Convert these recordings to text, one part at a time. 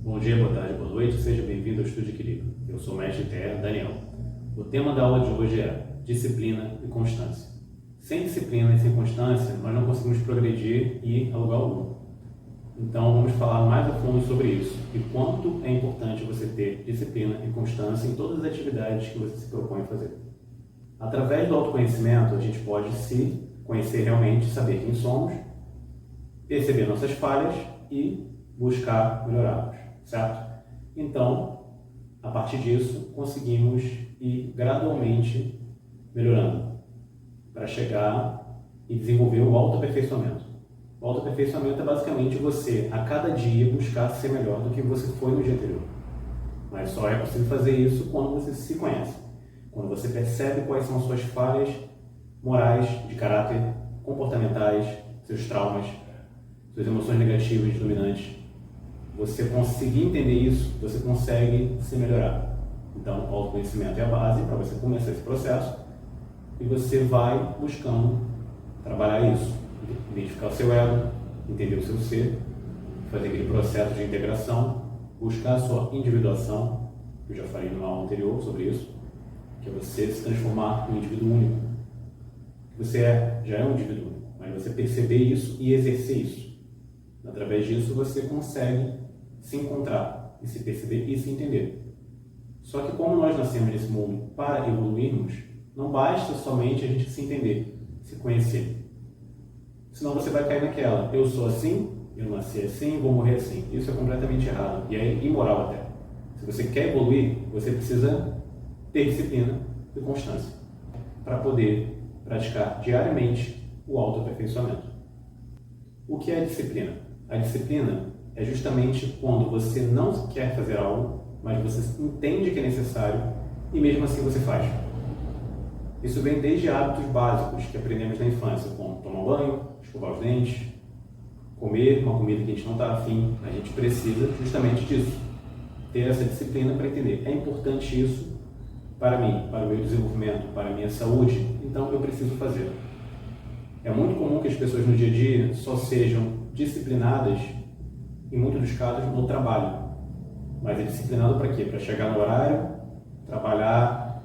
Bom dia, boa tarde, boa noite, seja bem-vindo ao Estudo de Equilíbrio. Eu sou o mestre TR, Daniel. O tema da aula de hoje é disciplina e constância. Sem disciplina e sem constância, nós não conseguimos progredir e ir a lugar algum. Então, vamos falar mais a fundo sobre isso e quanto é importante você ter disciplina e constância em todas as atividades que você se propõe a fazer. Através do autoconhecimento, a gente pode se conhecer realmente, saber quem somos, perceber nossas falhas e buscar melhorá-las, certo? Então, a partir disso, conseguimos ir gradualmente melhorando para chegar e desenvolver o autoaperfeiçoamento. O autoaperfeiçoamento é basicamente você, a cada dia, buscar ser melhor do que você foi no dia anterior. Mas só é possível fazer isso quando você se conhece, quando você percebe quais são as suas falhas morais, de caráter, comportamentais, seus traumas, suas emoções negativas dominantes. Você conseguir entender isso, você consegue se melhorar. Então, o autoconhecimento é a base para você começar esse processo e você vai buscando trabalhar isso, identificar o seu ego, entender o seu ser, fazer aquele processo de integração, buscar a sua individuação, que eu já falei numa aula anterior sobre isso, que é você se transformar num indivíduo único. Você já é um indivíduo único, mas você perceber isso e exercer isso. Através disso você consegue se encontrar e se perceber e se entender. Só que como nós nascemos nesse mundo para evoluirmos, não basta somente a gente se entender, se conhecer. Senão você vai cair naquela, eu sou assim, eu nasci assim, vou morrer assim. Isso é completamente errado e é imoral até. Se você quer evoluir, você precisa ter disciplina e constância para poder praticar diariamente o autoaperfeiçoamento. O que é a disciplina? A disciplina é justamente quando você não quer fazer algo, mas você entende que é necessário e mesmo assim você faz. Isso vem desde hábitos básicos que aprendemos na infância, como tomar banho, escovar os dentes, comer uma comida que a gente não está afim. A gente precisa justamente disso, ter essa disciplina para entender. É importante isso para mim, para o meu desenvolvimento, para a minha saúde, então eu preciso fazer. É muito comum que as pessoas no dia a dia só sejam disciplinadas, em muitos dos casos, no trabalho. Mas é disciplinado para quê? Para chegar no horário, trabalhar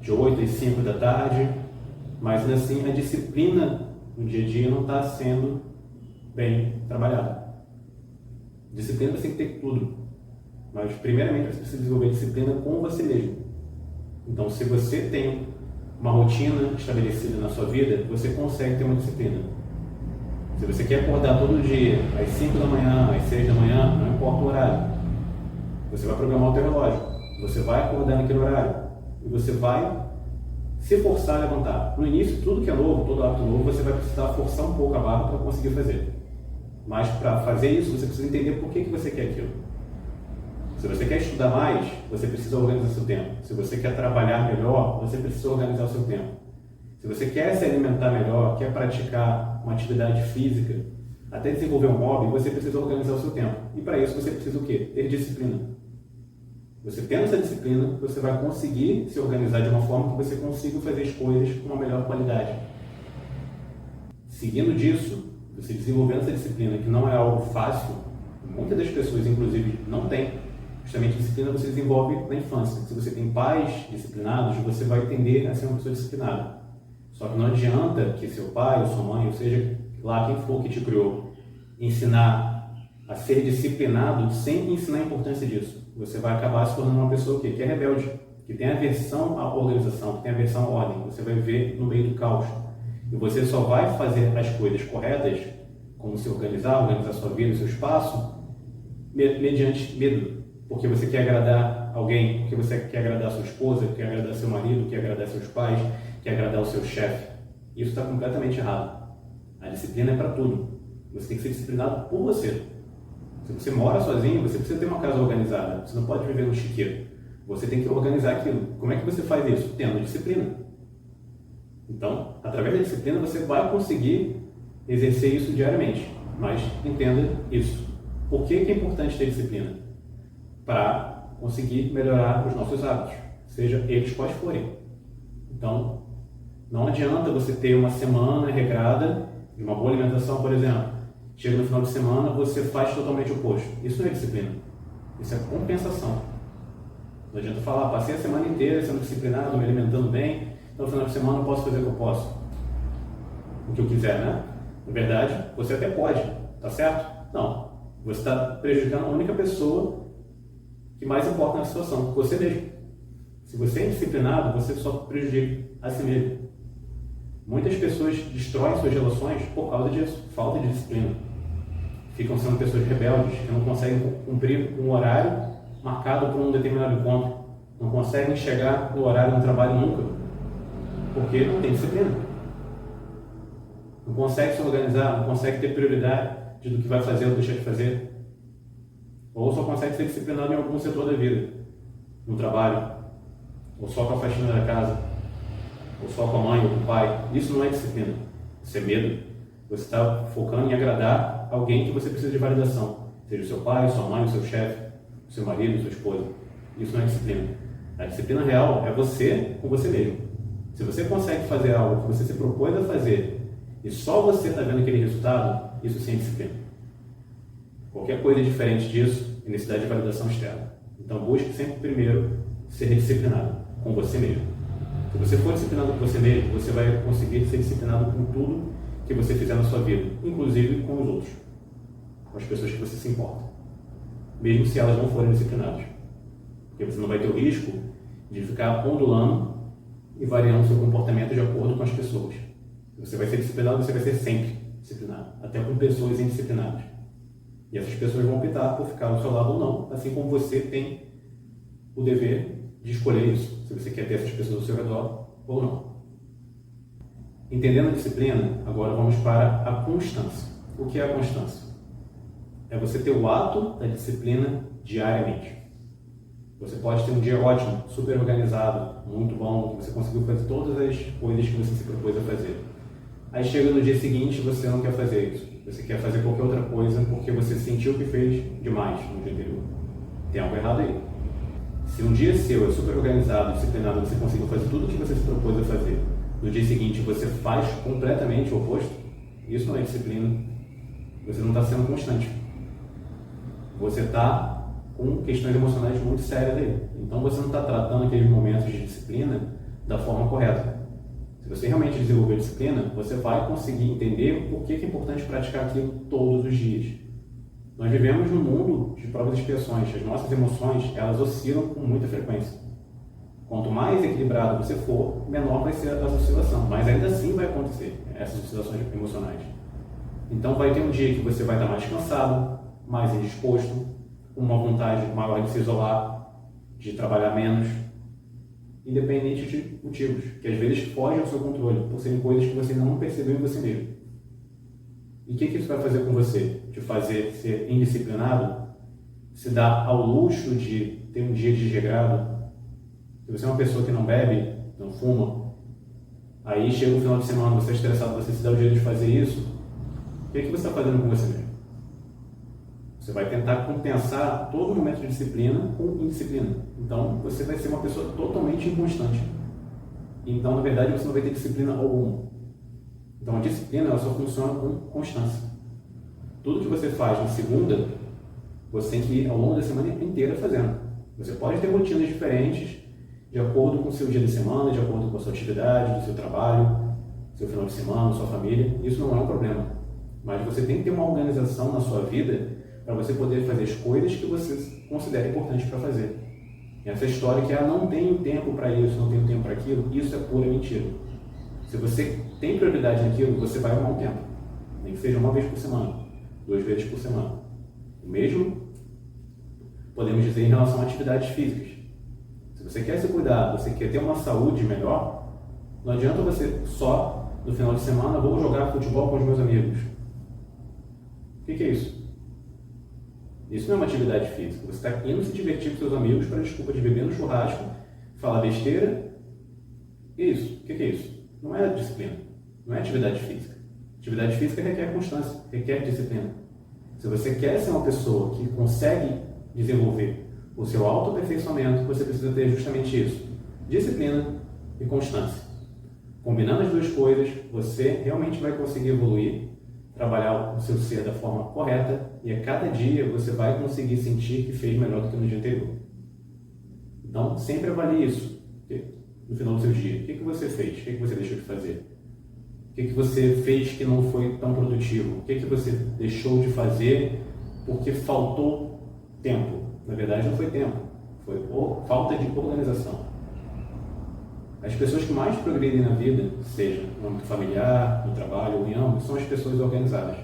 de 8 às 5 da tarde, mas assim a disciplina no dia a dia não está sendo bem trabalhada. Disciplina você tem que ter tudo, mas primeiramente você precisa desenvolver disciplina com você mesmo. Então, se você tem uma rotina estabelecida na sua vida, você consegue ter uma disciplina. Se você quer acordar todo dia, às 5 da manhã, às 6 da manhã, não importa o horário, você vai programar o seu relógio, você vai acordar naquele horário e você vai se forçar a levantar. No início, tudo que é novo, todo hábito novo, você vai precisar forçar um pouco a barra para conseguir fazer. Mas para fazer isso, você precisa entender por que você quer aquilo. Se você quer estudar mais, você precisa organizar seu tempo. Se você quer trabalhar melhor, você precisa organizar o seu tempo. Se você quer se alimentar melhor, quer praticar uma atividade física, até desenvolver um hobby, você precisa organizar o seu tempo. E para isso você precisa o quê? Ter disciplina. Você tendo essa disciplina, você vai conseguir se organizar de uma forma que você consiga fazer as coisas com uma melhor qualidade. Seguindo disso, você desenvolvendo essa disciplina, que não é algo fácil, muitas das pessoas, inclusive, não têm. Justamente, disciplina você desenvolve na infância. Se você tem pais disciplinados, você vai tender a ser uma pessoa disciplinada. Só que não adianta que seu pai ou sua mãe, ou seja, lá quem for que te criou, ensinar a ser disciplinado sem ensinar a importância disso. Você vai acabar se tornando uma pessoa que é rebelde, que tem aversão à organização, que tem aversão à ordem. Você vai viver no meio do caos. E você só vai fazer as coisas corretas, como se organizar sua vida, o seu espaço, mediante medo. Porque você quer agradar alguém, porque você quer agradar sua esposa, quer agradar seu marido, quer agradar seus pais, quer agradar o seu chefe. Isso está completamente errado. A disciplina é para tudo. Você tem que ser disciplinado por você. Se você mora sozinho, você precisa ter uma casa organizada. Você não pode viver no chiqueiro. Você tem que organizar aquilo. Como é que você faz isso? Tendo disciplina. Então, através da disciplina, você vai conseguir exercer isso diariamente. Mas entenda isso. Por que é importante ter disciplina? Para conseguir melhorar os nossos hábitos, seja eles quais forem. Então, não adianta você ter uma semana regrada de uma boa alimentação, por exemplo. Chega no final de semana, você faz totalmente o oposto. Isso não é disciplina. Isso é compensação. Não adianta falar, passei a semana inteira sendo disciplinado, me alimentando bem, então no final de semana eu posso fazer o que eu posso. O que eu quiser, né? Na verdade, você até pode, tá certo? Não. Você está prejudicando a única pessoa que mais importa na situação, você mesmo. Se você é indisciplinado, você só prejudica a si mesmo. Muitas pessoas destroem suas relações por causa disso, falta de disciplina. Ficam sendo pessoas rebeldes, que não conseguem cumprir um horário marcado por um determinado encontro. Não conseguem chegar no horário do trabalho nunca, porque não tem disciplina. Não consegue se organizar, não consegue ter prioridade do que vai fazer ou deixar de fazer. Ou só consegue ser disciplinado em algum setor da vida. No trabalho, ou só com a faxina da casa, ou só com a mãe ou com o pai. Isso não é disciplina. Isso é medo. Você está focando em agradar alguém que você precisa de validação. Seja o seu pai, sua mãe, o seu chefe, o seu marido, sua esposa. Isso não é disciplina. A disciplina real é você com você mesmo. Se você consegue fazer algo que você se propôs a fazer e só você está vendo aquele resultado, isso sim é disciplina. Qualquer coisa diferente disso é necessidade de validação externa. Então busque sempre primeiro ser disciplinado com você mesmo. Se você for disciplinado com você mesmo, você vai conseguir ser disciplinado com tudo que você fizer na sua vida, inclusive com os outros, com as pessoas que você se importa, mesmo se elas não forem disciplinadas. Porque você não vai ter o risco de ficar ondulando e variando seu comportamento de acordo com as pessoas. Você vai ser disciplinado, você vai ser sempre disciplinado, até com pessoas indisciplinadas. E essas pessoas vão optar por ficar ao seu lado ou não, assim como você tem o dever de escolher isso, se você quer ter essas pessoas ao seu redor ou não. Entendendo a disciplina, agora vamos para a constância. O que é a constância? É você ter o ato da disciplina diariamente. Você pode ter um dia ótimo, super organizado, muito bom, que você conseguiu fazer todas as coisas que você se propôs a fazer. Aí chega no dia seguinte e você não quer fazer isso. Você quer fazer qualquer outra coisa porque você sentiu que fez demais no dia anterior. Tem algo errado aí. Se um dia seu é super organizado, disciplinado, você conseguiu fazer tudo o que você se propôs a fazer, no dia seguinte você faz completamente o oposto, isso não é disciplina. Você não está sendo constante. Você está com questões emocionais muito sérias aí. Então você não está tratando aqueles momentos de disciplina da forma correta. Se você realmente desenvolver disciplina, você vai conseguir entender por que é importante praticar aquilo todos os dias. Nós vivemos num mundo de provas e expiações. As nossas emoções, elas oscilam com muita frequência. Quanto mais equilibrado você for, menor vai ser a oscilação. Mas ainda assim vai acontecer essas oscilações emocionais. Então vai ter um dia que você vai estar mais cansado, mais indisposto, com uma vontade maior de se isolar, de trabalhar menos, independente de motivos, que às vezes fogem ao seu controle, por serem coisas que você não percebeu em você mesmo. E o que isso vai fazer com você? Te fazer ser indisciplinado? Se dar ao luxo de ter um dia desregrado? Se você é uma pessoa que não bebe, não fuma, aí chega o final de semana, você é estressado, você se dá o direito de fazer isso, o que você está fazendo com você mesmo? Você vai tentar compensar todo momento de disciplina com indisciplina. Então, você vai ser uma pessoa totalmente inconstante. Então, na verdade, você não vai ter disciplina alguma. Então, a disciplina ela só funciona com constância. Tudo que você faz na segunda, você tem que ir ao longo da semana inteira fazendo. Você pode ter rotinas diferentes de acordo com o seu dia de semana, de acordo com a sua atividade, do seu trabalho, seu final de semana, sua família. Isso não é um problema. Mas você tem que ter uma organização na sua vida para você poder fazer as coisas que você considera importantes para fazer. E essa história que não tenho tempo para isso, não tenho tempo para aquilo, isso é pura mentira. Se você tem prioridade naquilo, você vai arrumar um tempo. Nem que seja uma vez por semana, 2 vezes por semana. O mesmo podemos dizer em relação a atividades físicas. Se você quer se cuidar, você quer ter uma saúde melhor, não adianta você só, no final de semana, vou jogar futebol com os meus amigos. O que é isso? Isso não é uma atividade física. Você está indo se divertir com seus amigos para a desculpa de beber no churrasco, falar besteira. Isso. O que é isso? Não é disciplina. Não é atividade física. Atividade física requer constância, requer disciplina. Se você quer ser uma pessoa que consegue desenvolver o seu autoaperfeiçoamento, você precisa ter justamente isso. Disciplina e constância. Combinando as duas coisas, você realmente vai conseguir evoluir, trabalhar o seu ser da forma correta e a cada dia você vai conseguir sentir que fez melhor do que no dia anterior. Então, sempre avalie isso no final do seu dia. O que você fez? O que você deixou de fazer? O que você fez que não foi tão produtivo? O que você deixou de fazer porque faltou tempo? Na verdade, não foi tempo, foi falta de organização. As pessoas que mais progredem na vida, seja no âmbito familiar, no trabalho ou em ambos, são as pessoas organizadas.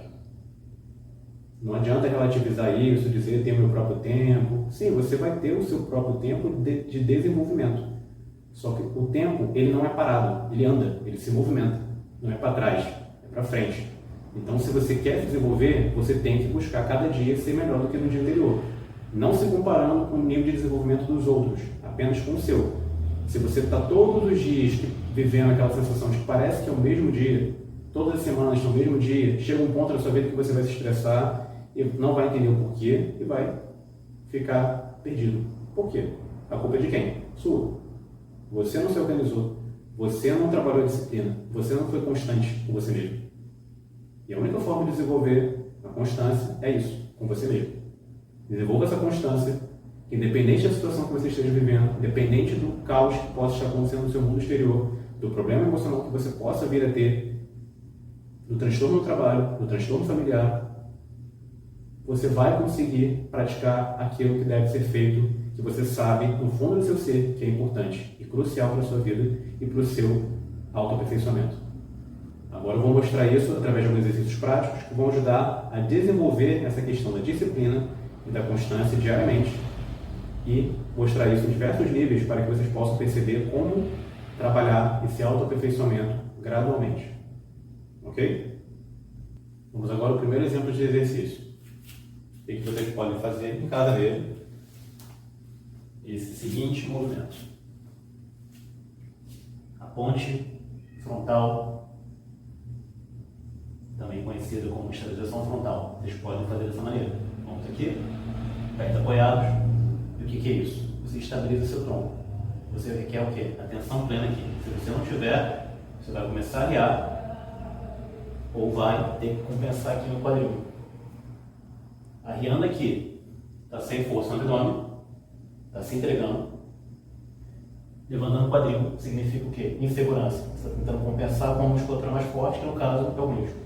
Não adianta relativizar isso, dizer tenho meu próprio tempo. Sim, você vai ter o seu próprio tempo de desenvolvimento. Só que o tempo, ele não é parado, ele anda, ele se movimenta. Não é para trás, é para frente. Então, se você quer se desenvolver, você tem que buscar cada dia ser melhor do que no dia anterior. Não se comparando com o nível de desenvolvimento dos outros, apenas com o seu. Se você está todos os dias vivendo aquela sensação de que parece que é o mesmo dia, todas as semanas estão o mesmo dia, chega um ponto na sua vida que você vai se estressar e não vai entender o porquê e vai ficar perdido. Por quê? A culpa é de quem? Sua. Você não se organizou, você não trabalhou a disciplina, você não foi constante com você mesmo. E a única forma de desenvolver a constância é isso, com você mesmo. Desenvolva essa constância. Independente da situação que você esteja vivendo, independente do caos que possa estar acontecendo no seu mundo exterior, do problema emocional que você possa vir a ter, do transtorno no trabalho, do transtorno familiar, você vai conseguir praticar aquilo que deve ser feito, que você sabe no fundo do seu ser que é importante e crucial para a sua vida e para o seu autoaperfeiçoamento. Agora eu vou mostrar isso através de alguns exercícios práticos que vão ajudar a desenvolver essa questão da disciplina e da constância diariamente e mostrar isso em diversos níveis para que vocês possam perceber como trabalhar esse autoaperfeiçoamento gradualmente. Ok? Vamos agora ao primeiro exemplo de exercício. O que vocês podem fazer em casa mesmo? Esse seguinte movimento. A ponte frontal, também conhecida como estabilização frontal. Vocês podem fazer dessa maneira. Vamos aqui, pés apoiados. E o que é isso? Você estabiliza o seu tronco. Você requer o quê? Atenção plena aqui. Se você não tiver, você vai começar a arriar ou vai ter que compensar aqui no quadril. Arriando aqui, está sem força no abdômen, está se entregando. Levantando o quadril significa o quê? Insegurança. Você está tentando compensar com uma musculatura mais forte, que no caso é o músculo.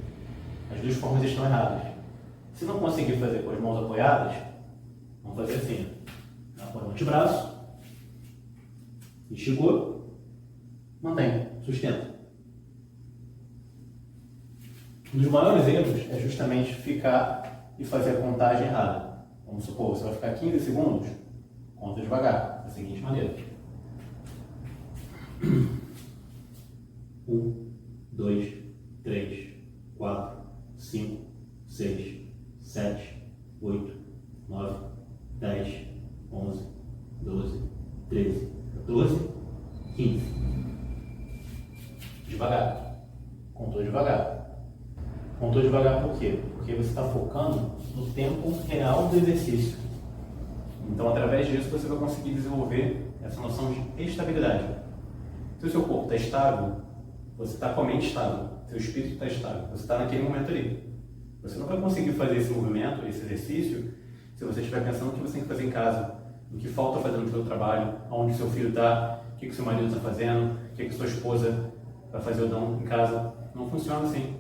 As duas formas estão erradas. Se não conseguir fazer com as mãos apoiadas, vamos fazer assim. Apoia o antebraço, esticou, mantém, sustenta. Um dos maiores erros é justamente ficar e fazer a contagem errada. Vamos supor, você vai ficar 15 segundos, conta devagar, da seguinte maneira. 1, 2, 3, 4, 5, 6, 7, 8, 9, 10, 11, 12, 13, 14, 15. Devagar. Contou devagar. Contou devagar por quê? Porque você está focando no tempo real do exercício. Então, através disso, você vai conseguir desenvolver essa noção de estabilidade. Se o seu corpo está estável, você está com a mente estável, seu espírito está estável, você está naquele momento ali. Você não vai conseguir fazer esse movimento, esse exercício, se você estiver pensando o que você tem que fazer em casa, o que falta fazer no seu trabalho, onde seu filho está, o que seu marido está fazendo, o que sua esposa vai fazer ou não em casa. Não funciona assim.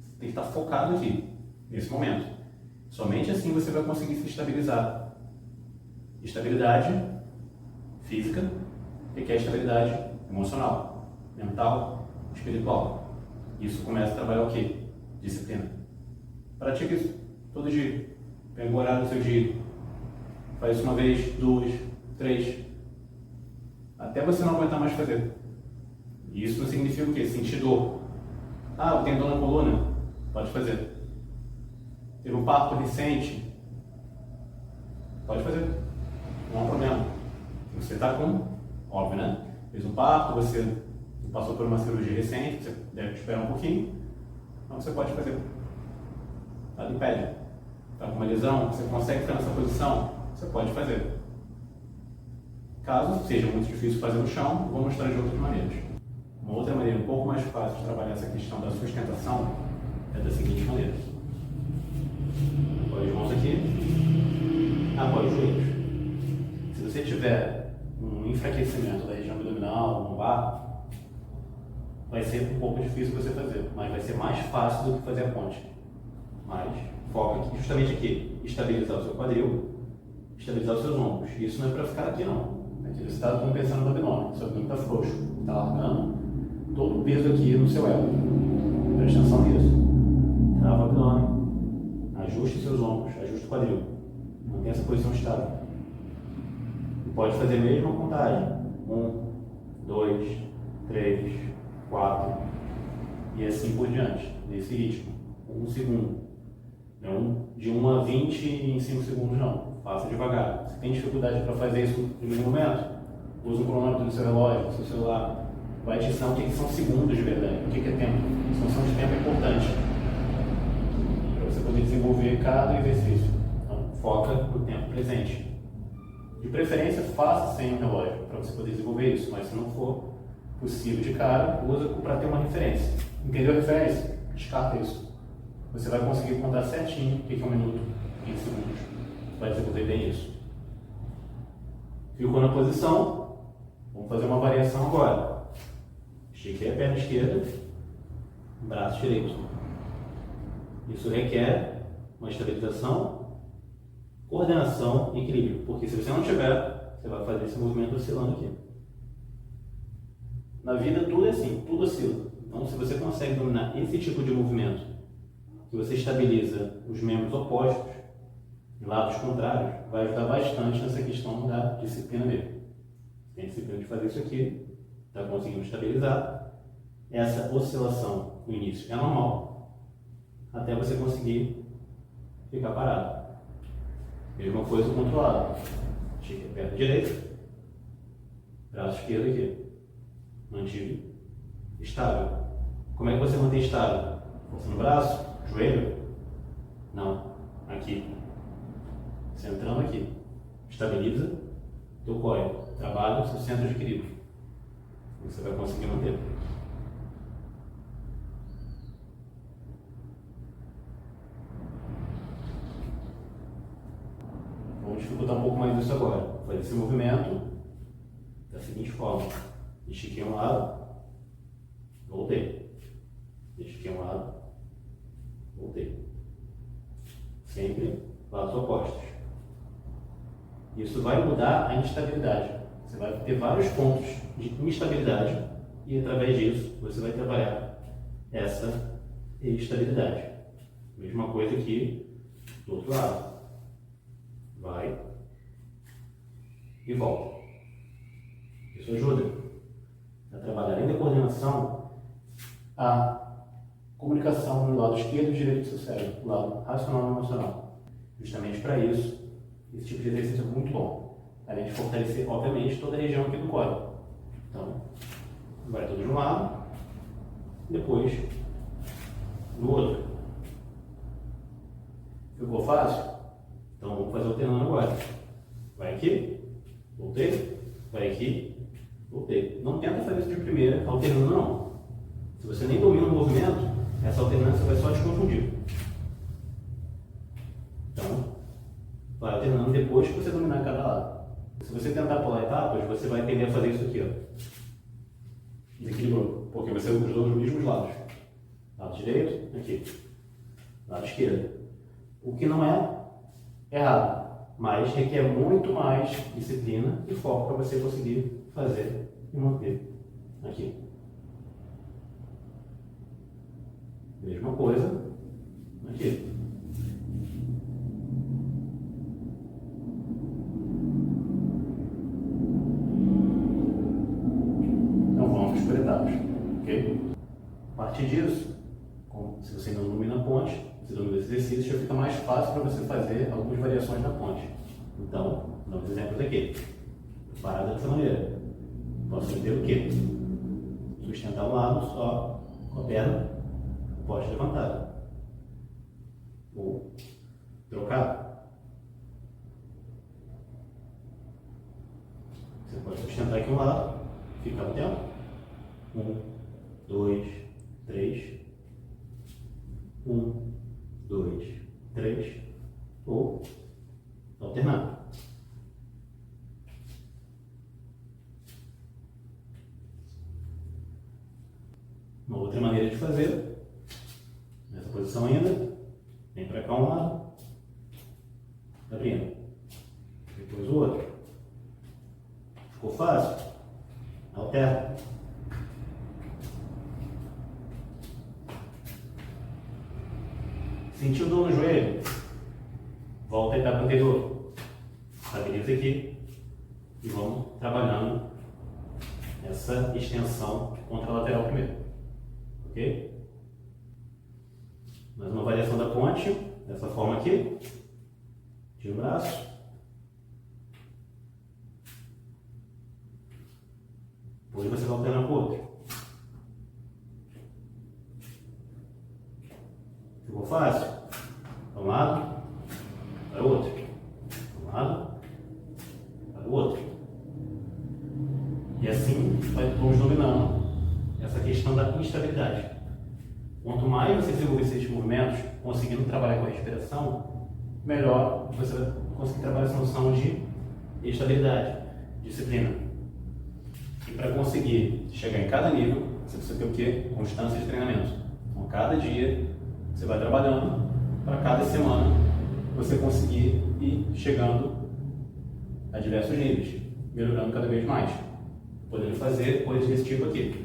Você tem que estar focado aqui, nesse momento. Somente assim você vai conseguir se estabilizar. Estabilidade física requer estabilidade emocional, mental, espiritual. Isso começa a trabalhar o quê? Disciplina. Pratique isso todo dia. Pega o horário do seu dia. Faz isso uma vez, 2, 3. Até você não aguentar mais fazer. E isso não significa o quê? Sentir dor. Ah, eu tenho dor na coluna. Pode fazer. Teve um parto recente. Pode fazer. Não há problema. Você está com, óbvio, né? Fez um parto, você passou por uma cirurgia recente, você deve esperar um pouquinho. Então você pode fazer. Nada impede. Está com uma lesão, você consegue ficar nessa posição, você pode fazer. Caso seja muito difícil fazer no chão, vou mostrar de outras maneiras. Uma outra maneira um pouco mais fácil de trabalhar essa questão da sustentação é da seguinte maneira. Apoia as mãos aqui, apoia os joelhos. Se você tiver um enfraquecimento da região abdominal, lombar, vai ser um pouco difícil você fazer, mas vai ser mais fácil do que fazer a ponte. Mas foca aqui, justamente aqui, estabilizar o seu quadril, estabilizar os seus ombros. Isso não é para ficar aqui não. Aqui você está compensando o abdômen, seu abdômen está frouxo, está largando todo o peso aqui no seu elo. Preste atenção nisso. Trava o abdômen, ajuste seus ombros, ajuste o quadril. Mantenha essa posição estável. E pode fazer a mesma contagem. 1, 2, 3, 4 e assim por diante, nesse ritmo. 1 segundo. Não de 1 a 20 em 5 segundos não. Faça devagar. Se tem dificuldade para fazer isso no primeiro momento, use um cronômetro do seu relógio, do seu celular. Vai te ensinar o que são segundos de verdade, o que é tempo. A noção de tempo é importante para você poder desenvolver cada exercício. Então, foca no tempo presente. De preferência, faça sem um relógio, para você poder desenvolver isso, mas se não for possível de cara, usa para ter uma referência. Entendeu a referência? Descarta isso. Você vai conseguir contar certinho o que é 1 minuto em segundos. Vai desenvolver bem isso. Ficou na posição. Vamos fazer uma variação agora. Estiquei a perna esquerda, braço direito. Isso requer uma estabilização, coordenação e equilíbrio. Porque se você não tiver, você vai fazer esse movimento oscilando aqui. Na vida tudo é assim, tudo oscila. Então se você consegue dominar esse tipo de movimento, que você estabiliza os membros opostos, de lados contrários, vai ajudar bastante nessa questão da disciplina mesmo. Tem disciplina de fazer isso aqui, está conseguindo estabilizar. Essa oscilação no início é normal, até você conseguir ficar parado. Mesma coisa com o outro lado. Estica a perna direita, braço esquerdo aqui. Mantive estável. Como é que você mantém estável? Força no braço, joelho? Não, aqui. Centrando aqui. Estabiliza teu core. Trabalha o seu centro de equilíbrio. Você vai conseguir manter. Vamos dificultar um pouco mais isso agora. Vou fazer esse movimento da seguinte forma. Estiquei um lado, voltei. Estiquei um lado, voltei. Sempre lados opostos. Isso vai mudar a instabilidade. Você vai ter vários pontos de instabilidade e através disso você vai trabalhar essa estabilidade. Mesma coisa aqui do outro lado. Vai e volta. Isso ajuda a trabalhar além da coordenação, a comunicação no lado esquerdo e direito do seu cérebro, o lado racional e emocional. Justamente para isso, esse tipo de exercício é muito bom. Além de fortalecer, obviamente, toda a região aqui do core. Então, vai tudo de um lado, depois do outro. Ficou fácil? Então vamos fazer alternando agora. Vai aqui, voltei, vai aqui, voltei. Não tenta fazer isso de primeira, alternando não. Se você nem domina o movimento, essa alternância vai só te confundir. Então, vai alternando depois que você dominar cada lado. Se você tentar pular etapas, você vai tender a fazer isso aqui, ó. Desequilibrou, porque você usou os mesmos lados. Lado direito, aqui. Lado esquerdo. O que não é errado, mas requer muito mais disciplina e foco para você conseguir fazer e manter aqui. Mesma coisa aqui. Então vamos por etapas, ok? A partir disso, se você não domina a ponte, você domina esse exercício, já fica mais fácil para você fazer algumas variações na ponte. Então, damos exemplos aqui. Parada dessa maneira. Posso fazer o quê? Sustentar um lado só com a perna, poste levantada. Ou trocar. Você pode sustentar aqui um lado, ficar no tempo. 1, 2, 3. 1, Uma outra maneira de fazer, nessa posição ainda, vem para cá um lado, abrindo, depois o outro. Ficou fácil? Alterna. Sentiu dor no joelho? Volta à etapa anterior. Estabiliza aqui e vamos trabalhando essa extensão contralateral primeiro. Ok? Mais uma variação da ponte, dessa forma aqui. Tira o braço. Depois você vai alternar para o outro. Ficou fácil? Para um lado, para o outro. Para um lado, para o outro. E assim vamos dominando essa questão da instabilidade. Quanto mais você desenvolver esses movimentos, conseguindo trabalhar com a respiração, melhor você vai conseguir trabalhar essa noção de estabilidade, disciplina. E para conseguir chegar em cada nível, você precisa ter o quê? Constância de treinamento. Então, cada dia você vai trabalhando para cada semana você conseguir ir chegando a diversos níveis, melhorando cada vez mais, podendo fazer coisas desse tipo aqui.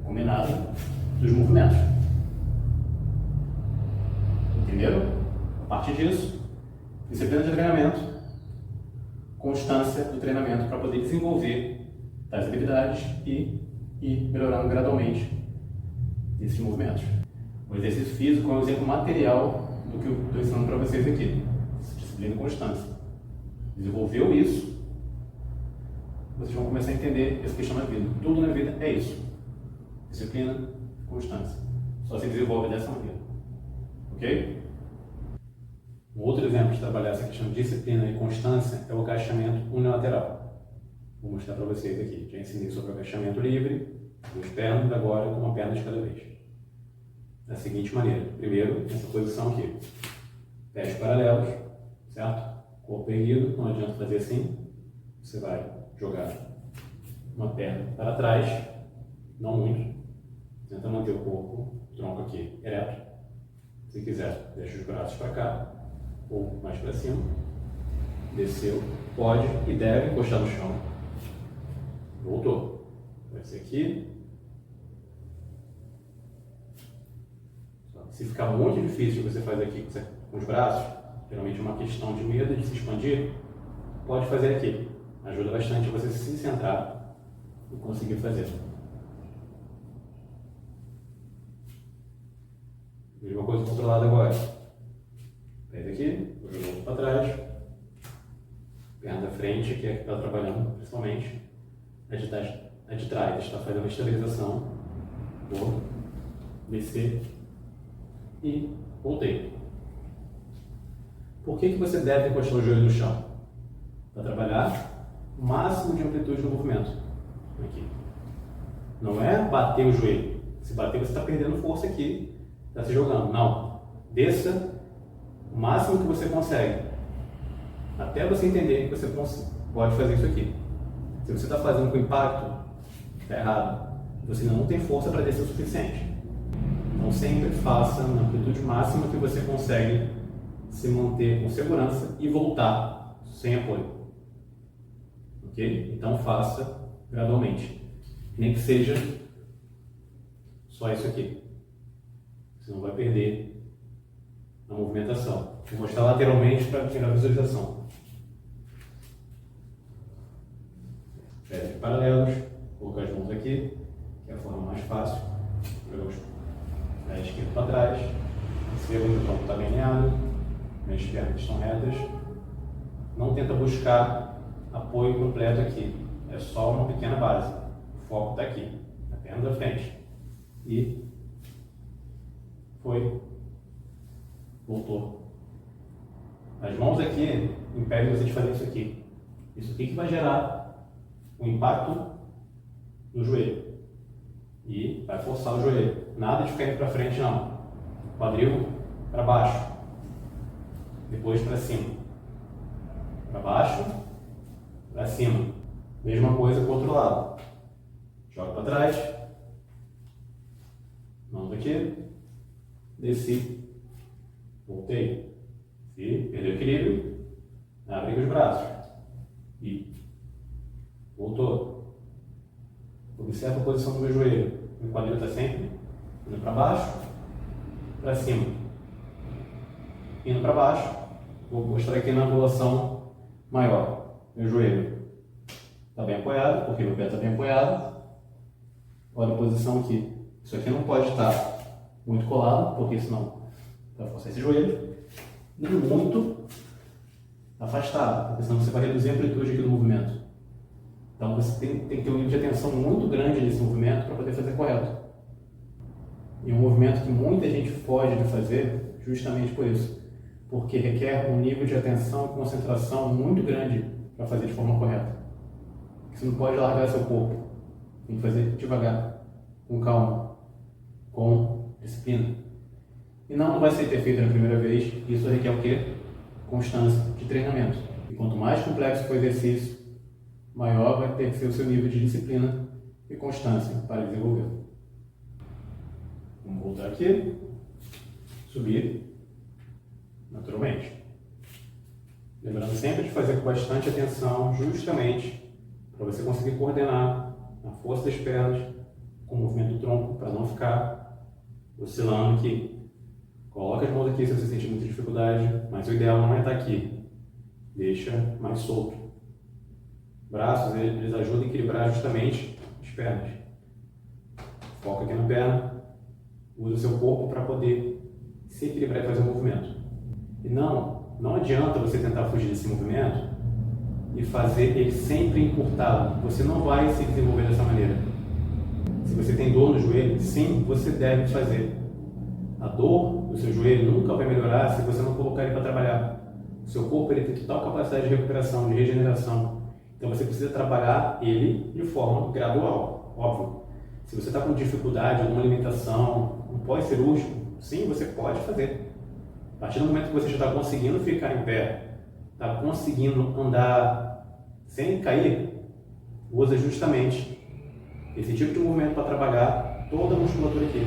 Combinado dos movimentos. Entenderam? A partir disso, disciplina de treinamento, constância do treinamento para poder desenvolver tais habilidades e ir melhorando gradualmente esses movimentos. O exercício físico é um exemplo material do que eu estou ensinando para vocês aqui. Disciplina e constância. Desenvolveu isso, vocês vão começar a entender essa questão da vida. Tudo na vida é isso. Disciplina, constância. Só se desenvolve dessa maneira. Ok? Um outro exemplo de trabalhar essa questão de disciplina e constância é o agachamento unilateral. Vou mostrar para vocês aqui. Já ensinei sobre o agachamento livre, duas pernas, agora com uma perna de cada vez. Da seguinte maneira. Primeiro, nessa posição aqui. Pés paralelos, certo? Corpo erguido, não adianta fazer assim. Você vai jogar uma perna para trás, não muito. Tenta manter o corpo, o tronco aqui ereto. Se quiser, deixa os braços para cá ou mais para cima. Desceu, pode e deve encostar no chão. Voltou. Vai ser aqui. Se ficar muito difícil você fazer aqui com os braços, geralmente é uma questão de medo de se expandir, pode fazer aqui. Ajuda bastante você se centrar e conseguir fazer. Mesma coisa do outro lado agora. Pés aqui, vou jogar o outro para trás. Perna da frente, que é que está trabalhando principalmente. A de trás está fazendo a estabilização. Vou descer e voltei. Por que você deve encostar o joelho no chão? Para trabalhar o máximo de amplitude do movimento. Aqui. Não é bater o joelho. Se bater, você está perdendo força aqui. Está se jogando. Não. Desça o máximo que você consegue. Até você entender que você pode fazer isso aqui. Se você está fazendo com impacto, está errado. Você não tem força para descer o suficiente. Então sempre faça na amplitude máxima que você consegue se manter com segurança e voltar sem apoio. Ok? Então faça gradualmente. Nem que seja só isso aqui. Senão vai perder a movimentação. Vou mostrar lateralmente para ter a visualização. Pés paralelos, colocar as mãos aqui, que é a forma mais fácil. Jogar os pés esquerdo para trás, perceba que o tronco está bem alinhado, minhas pernas estão retas. Não tenta buscar apoio completo aqui, é só uma pequena base. O foco está aqui, na perna da frente. E foi, voltou. As mãos aqui impedem você de fazer isso aqui. Isso aqui que vai gerar o impacto no joelho. E vai forçar o joelho. Nada de ficar indo para frente, não. Quadril para baixo. Depois para cima. Para baixo, para cima. Mesma coisa com o outro lado. Joga para trás. Mãos aqui. Desci. Voltei. Se perdeu o equilíbrio, abre os braços. E voltou. Observa a posição do meu joelho. Meu quadril está sempre indo para baixo, para cima. Indo para baixo. Vou mostrar aqui na angulação maior. Meu joelho está bem apoiado, porque meu pé está bem apoiado. Olha a posição aqui. Isso aqui não pode estar muito colado, porque senão vai forçar esse joelho. Nem muito afastado, porque senão você vai reduzir a amplitude aqui do movimento. Então você tem que ter um nível de atenção muito grande nesse movimento para poder fazer correto. E um movimento que muita gente foge de fazer justamente por isso. Porque requer um nível de atenção e concentração muito grande para fazer de forma correta. Você não pode largar seu corpo. Tem que fazer devagar, com calma, com disciplina. E não vai ser feito na primeira vez. Isso requer o quê? Constância de treinamento. E quanto mais complexo for o exercício, maior vai ter que ser o seu nível de disciplina e constância para desenvolver. Vamos voltar aqui. Subir. Naturalmente. Lembrando sempre de fazer com bastante atenção, justamente para você conseguir coordenar a força das pernas com o movimento do tronco, para não ficar oscilando aqui. Coloca as mãos aqui se você sentir muita dificuldade, mas o ideal não é estar aqui. Deixa mais solto. Braços, eles ajudam a equilibrar justamente as pernas. Foca aqui na perna. Usa o seu corpo para poder se equilibrar e fazer o movimento. E não adianta você tentar fugir desse movimento e fazer ele sempre encurtado. Você não vai se desenvolver dessa maneira. Se você tem dor no joelho, sim, você deve fazer. A dor do seu joelho nunca vai melhorar se você não colocar ele para trabalhar. O seu corpo ele tem total capacidade de recuperação, de regeneração. Então você precisa trabalhar ele de forma gradual, óbvio. Se você está com dificuldade, alguma alimentação, um pós-cirúrgico, sim, você pode fazer. A partir do momento que você já está conseguindo ficar em pé, está conseguindo andar sem cair, usa justamente esse tipo de movimento para trabalhar toda a musculatura aqui.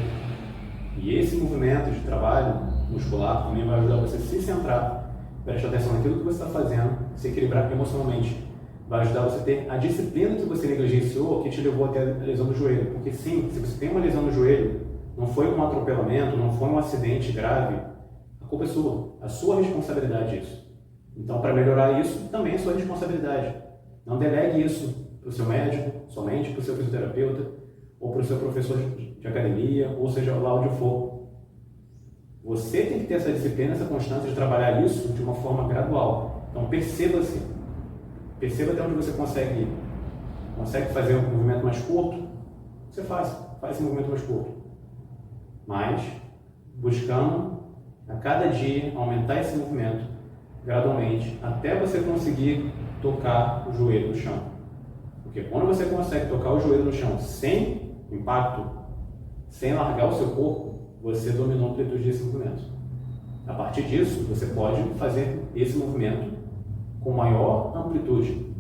E esse movimento de trabalho muscular também vai ajudar você a se centrar, prestar atenção naquilo que você está fazendo, se equilibrar emocionalmente. Vai ajudar você a ter a disciplina que você negligenciou, que te levou até a lesão do joelho. Porque sim, se você tem uma lesão no joelho, não foi um atropelamento, não foi um acidente grave, a culpa é sua, a sua responsabilidade isso. Então, para melhorar isso, também é sua responsabilidade. Não delegue isso para o seu médico, somente para o seu fisioterapeuta, ou para o seu professor de academia, ou seja lá onde for. Você tem que ter essa disciplina, essa constância de trabalhar isso de uma forma gradual. Então, perceba-se. Perceba até onde você consegue ir. Consegue fazer um movimento mais curto? Você faz esse movimento mais curto. Mas, buscando a cada dia aumentar esse movimento gradualmente, até você conseguir tocar o joelho no chão. Porque quando você consegue tocar o joelho no chão sem impacto, sem largar o seu corpo, você dominou a amplitude desse movimento. A partir disso, você pode fazer esse movimento com maior amplitude.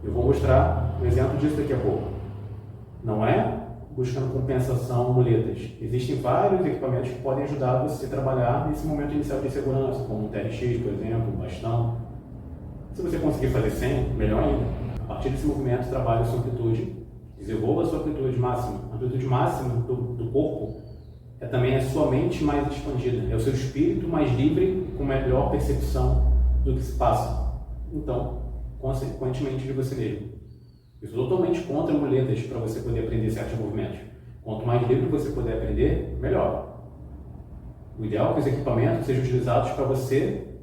Eu vou mostrar um exemplo disso daqui a pouco. Não é buscando compensação, muletas. Existem vários equipamentos que podem ajudar você a trabalhar nesse momento inicial de segurança, como um TRX, por exemplo, um bastão. Se você conseguir fazer 100, melhor ainda. A partir desse movimento, trabalhe a sua amplitude, desenvolva a sua amplitude máxima. A amplitude máxima do corpo é também a sua mente mais expandida, é o seu espírito mais livre, com melhor percepção do que se passa. Então, consequentemente de você mesmo. Eu sou totalmente contra muletas para você poder aprender certos movimentos. Quanto mais livre você puder aprender, melhor. O ideal é que os equipamentos sejam utilizados para você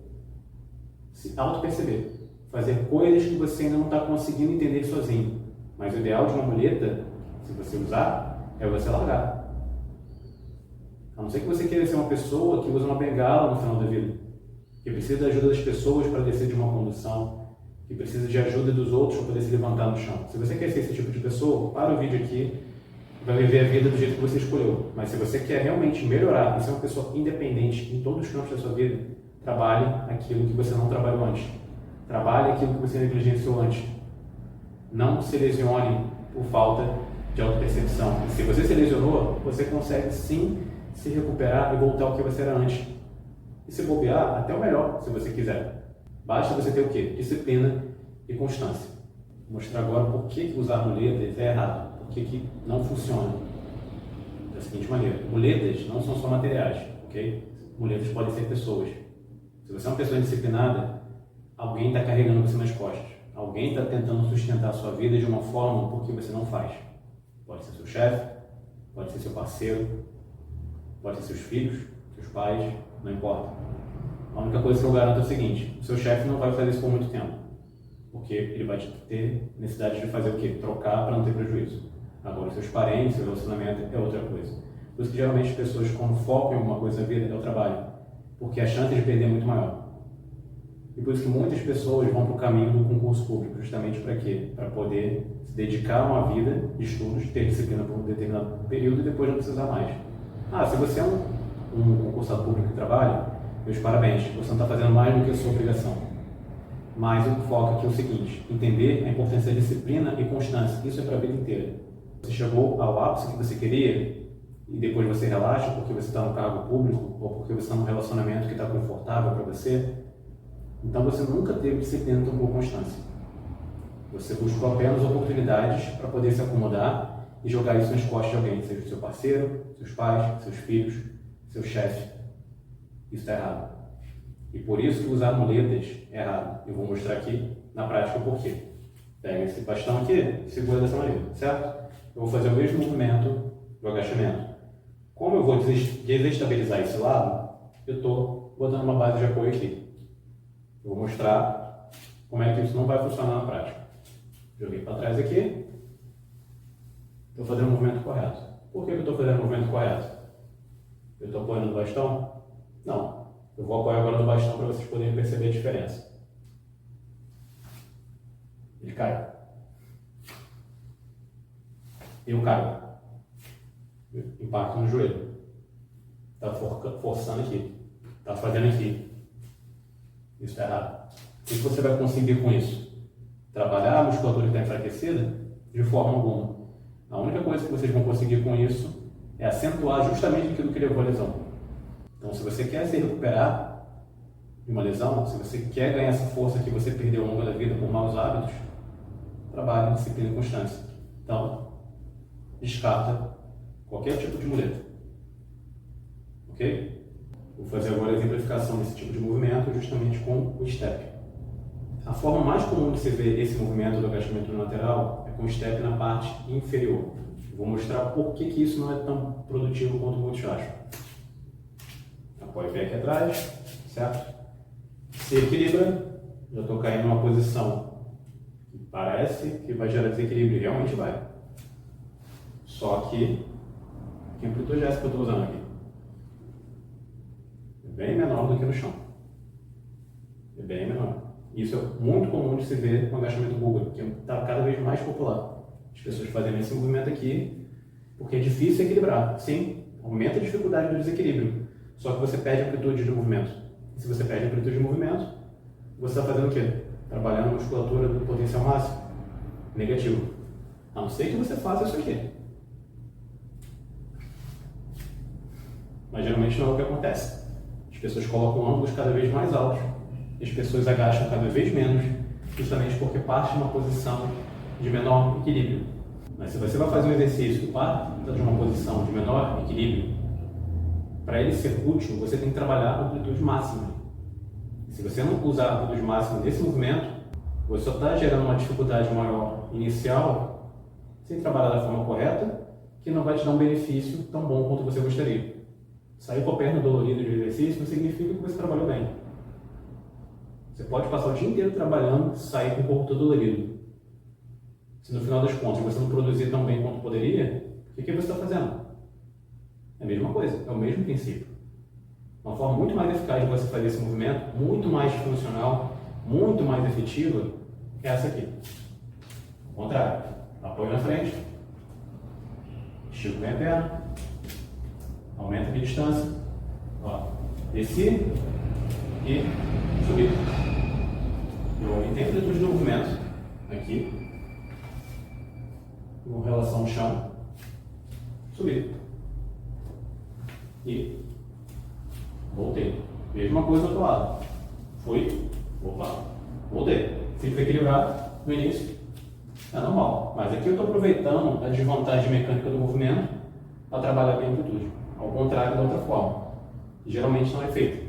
se auto-perceber. Fazer coisas que você ainda não está conseguindo entender sozinho. Mas o ideal de uma muleta, se você usar, é você largar. A não ser que você queira ser uma pessoa que usa uma bengala no final da vida, que precisa da ajuda das pessoas para descer de uma condução, que precisa de ajuda dos outros para poder se levantar no chão. Se você quer ser esse tipo de pessoa, para o vídeo aqui, vai viver a vida do jeito que você escolheu. Mas se você quer realmente melhorar e ser uma pessoa independente em todos os campos da sua vida, trabalhe aquilo que você não trabalhou antes. Trabalhe aquilo que você negligenciou antes. Não se lesione por falta de autopercepção. E se você se lesionou, você consegue sim se recuperar e voltar ao que você era antes. E se bobear, até o melhor, se você quiser. Basta você ter o quê? Disciplina e constância. Vou mostrar agora por que usar muletas é errado, por que não funciona. Da seguinte maneira, muletas não são só materiais, ok? Muletas podem ser pessoas. Se você é uma pessoa disciplinada, alguém está carregando você nas costas. Alguém está tentando sustentar a sua vida de uma forma porque você não faz. Pode ser seu chefe, pode ser seu parceiro, pode ser seus filhos, seus pais, não importa. A única coisa que eu garanto é o seguinte: o seu chefe não vai fazer isso por muito tempo, porque ele vai ter necessidade de fazer o quê? Trocar para não ter prejuízo. Agora, seus parentes, seu relacionamento é outra coisa. Por isso que geralmente as pessoas, quando focam em alguma coisa na vida, é o trabalho, porque a chance de perder é muito maior. E por isso que muitas pessoas vão para o caminho do concurso público, justamente para quê? Para poder se dedicar a uma vida de estudos, ter disciplina por um determinado período e depois não precisar mais. Se você é um concursado público que trabalha, meus parabéns, você não está fazendo mais do que a sua obrigação. Mas o foco aqui é o seguinte: entender a importância da disciplina e constância. Isso é para a vida inteira. Você chegou ao ápice que você queria e depois você relaxa porque você está no cargo público ou porque você está num relacionamento que está confortável para você, então você nunca teve disciplina e tomou constância. Você buscou apenas oportunidades para poder se acomodar e jogar isso nas costas de alguém, seja o seu parceiro, seus pais, seus filhos, seu chefe. Isso está errado. E por isso que usar muletas é errado. Eu vou mostrar aqui na prática o porquê. Pega esse bastão aqui, segura dessa maneira, certo? Eu vou fazer o mesmo movimento do agachamento. Como eu vou desestabilizar esse lado, eu estou botando uma base de apoio aqui. Eu vou mostrar como é que isso não vai funcionar na prática. Joguei para trás aqui. Estou fazendo o movimento correto. Por que eu estou fazendo o movimento correto? Eu estou apoiando no bastão? Não. Eu vou apoiar agora no bastão para vocês poderem perceber a diferença. Ele cai. Eu caio. Impacto no joelho. Está forçando aqui. Está fazendo aqui. Isso está errado. O que você vai conseguir com isso? Trabalhar a musculatura que está enfraquecida? De forma alguma. A única coisa que vocês vão conseguir com isso é acentuar justamente aquilo que levou a lesão. Então, se você quer se recuperar de uma lesão, se você quer ganhar essa força que você perdeu ao longo da vida por maus hábitos, trabalhe em disciplina e constância. Então, descarta qualquer tipo de muleta. Ok? Vou fazer agora a exemplificação desse tipo de movimento justamente com o step. A forma mais comum de se ver esse movimento do agachamento no lateral é com o step na parte inferior. Eu vou mostrar por que isso não é tão produtivo quanto muitos acham. Apoio o pé aqui atrás, certo? Se equilibra, já estou caindo numa posição que parece que vai gerar desequilíbrio, e realmente vai. Só que amplitude é essa que eu estou usando aqui? É bem menor do que no chão. É bem menor. Isso é muito comum de se ver no agachamento búlgaro, que está cada vez mais popular. As pessoas fazendo esse movimento aqui porque é difícil equilibrar. Sim, aumenta a dificuldade do desequilíbrio. Só que você perde a amplitude de movimento. E se você perde a amplitude de movimento, você está fazendo o quê? Trabalhando a musculatura do potencial máximo. Negativo. A não ser que você faça isso aqui. Mas geralmente não é o que acontece. As pessoas colocam ângulos cada vez mais altos. E as pessoas agacham cada vez menos, justamente porque parte de uma posição de menor equilíbrio. Mas se você vai fazer um exercício que parte de uma posição de menor equilíbrio, para ele ser útil, você tem que trabalhar a amplitude máxima. Se você não usar a amplitude máxima nesse movimento, você só está gerando uma dificuldade maior inicial, sem trabalhar da forma correta, que não vai te dar um benefício tão bom quanto você gostaria. Sair com a perna dolorida de exercício não significa que você trabalhou bem. Você pode passar o dia inteiro trabalhando e sair com o corpo todo dolorido. Se no final das contas você não produzir tão bem quanto poderia, o que você está fazendo? É a mesma coisa, é o mesmo princípio. Uma forma muito mais eficaz de você fazer esse movimento, muito mais funcional, muito mais efetiva, é essa aqui. Ao contrário, apoio na frente, estico bem a perna, aumenta a distância, ó, desci e subi. Eu aumentei a amplitude do movimento aqui, com relação ao chão, subi e voltei. Mesma coisa do outro lado. Fui, opa, voltei. Se desequilibrado no início, é normal. Mas aqui eu estou aproveitando a desvantagem mecânica do movimento para trabalhar bem a amplitude. Ao contrário da outra forma. Geralmente não é feito.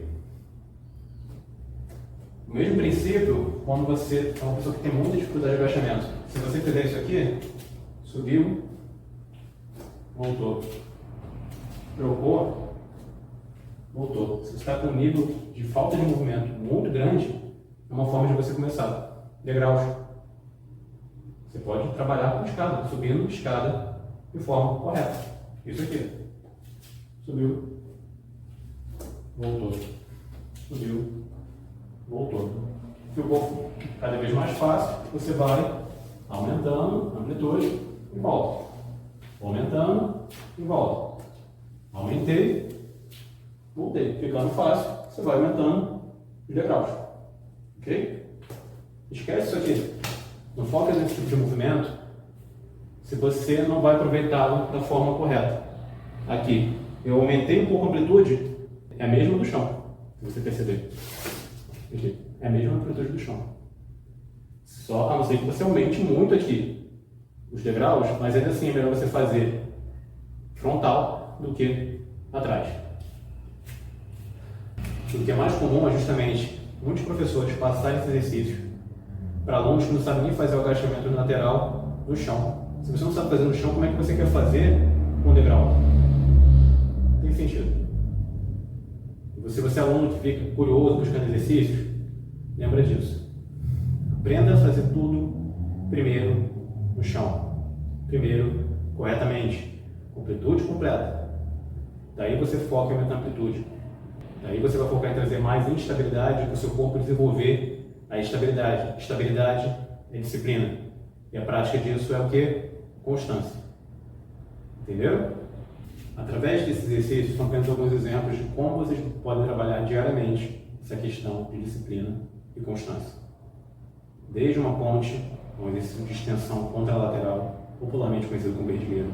O mesmo princípio quando você é uma pessoa que tem muita dificuldade de agachamento. Se você fizer isso aqui, subiu, voltou, trocou, voltou. Se você está com um nível de falta de movimento muito grande, é uma forma de você começar. Degraus. Você pode trabalhar com escada, subindo escada de forma correta. Isso aqui. Subiu, voltou, subiu, voltou. Ficou cada vez mais fácil, você vai aumentando a amplitude e volta. Aumentando e volta. Aumentei, voltei. Ficando fácil, você vai aumentando os degraus. Ok? Esquece isso aqui. Não foca nesse tipo de movimento se você não vai aproveitá-lo da forma correta. Aqui, eu aumentei um pouco a amplitude, é a mesma do chão, se você perceber. Aqui, é a mesma amplitude do chão. Só a não ser que você aumente muito aqui os degraus, mas ainda assim é melhor você fazer frontal do que atrás. O que é mais comum é justamente muitos professores passarem esse exercício para alunos que não sabem nem fazer o agachamento lateral no chão. Se você não sabe fazer no chão, como é que você quer fazer com o degrau? Não tem sentido. E se você é aluno que fica curioso buscando exercícios, lembra disso. Aprenda a fazer tudo primeiro no chão. Primeiro, corretamente. Amplitude completa. Daí você foca em aumentar a amplitude. Daí você vai focar em trazer mais instabilidade para o seu corpo desenvolver a estabilidade. Estabilidade é disciplina. E a prática disso é o que? Constância. Entendeu? Através desses exercícios, são apenas alguns exemplos de como vocês podem trabalhar diariamente essa questão de disciplina e constância. Desde uma ponte, um exercício de extensão contralateral, popularmente conhecido como verdigueiro,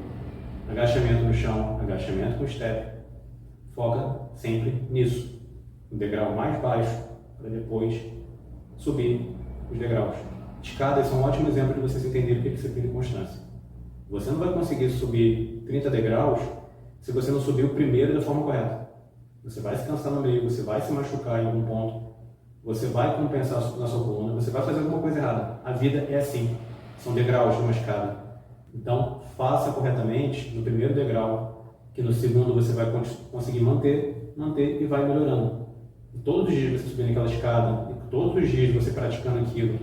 agachamento no chão, agachamento com step. Foca sempre nisso, no degrau mais baixo, para depois subir os degraus. Escadas são um ótimo exemplo de vocês entenderem o que é disciplina e constância. Você não vai conseguir subir 30 degraus se você não subir o primeiro da forma correta. Você vai se cansar no meio, você vai se machucar em algum ponto, você vai compensar na sua coluna, você vai fazer alguma coisa errada. A vida é assim, são degraus de uma escada. Então, faça corretamente no primeiro degrau, que no segundo você vai conseguir manter e vai melhorando. E todos os dias você subindo aquela escada, e todos os dias você praticando aquilo,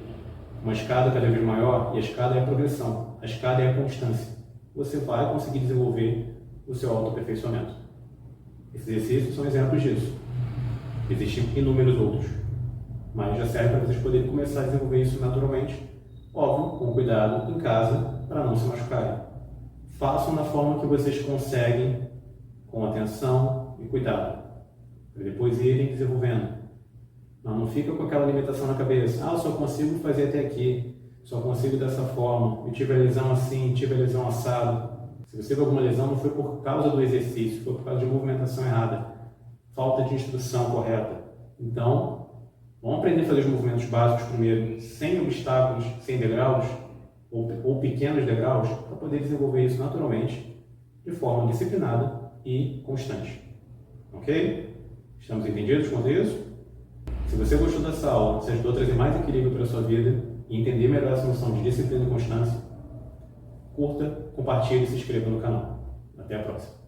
uma escada cada vez maior, e a escada é a progressão, a escada é a constância. Você vai conseguir desenvolver o seu autoaperfeiçoamento. Esses exercícios são exemplos disso. Existem inúmeros outros, mas já serve para vocês poderem começar a desenvolver isso naturalmente, óbvio, com cuidado em casa, para não se machucarem. Façam da forma que vocês conseguem, com atenção e cuidado, para depois irem desenvolvendo. Não fica com aquela limitação na cabeça. Eu só consigo fazer até aqui, só consigo dessa forma, eu tive a lesão assim, tive a lesão assado. Se você teve alguma lesão, não foi por causa do exercício, foi por causa de movimentação errada, falta de instrução correta. Então, vamos aprender a fazer os movimentos básicos primeiro, sem obstáculos, sem degraus, ou pequenos degraus, para poder desenvolver isso naturalmente, de forma disciplinada e constante. Ok? Estamos entendidos quanto a isso? Se você gostou dessa aula, se ajudou a trazer mais equilíbrio para a sua vida e entender melhor essa noção de disciplina e constância, curta, compartilhe e se inscreva no canal. Até a próxima.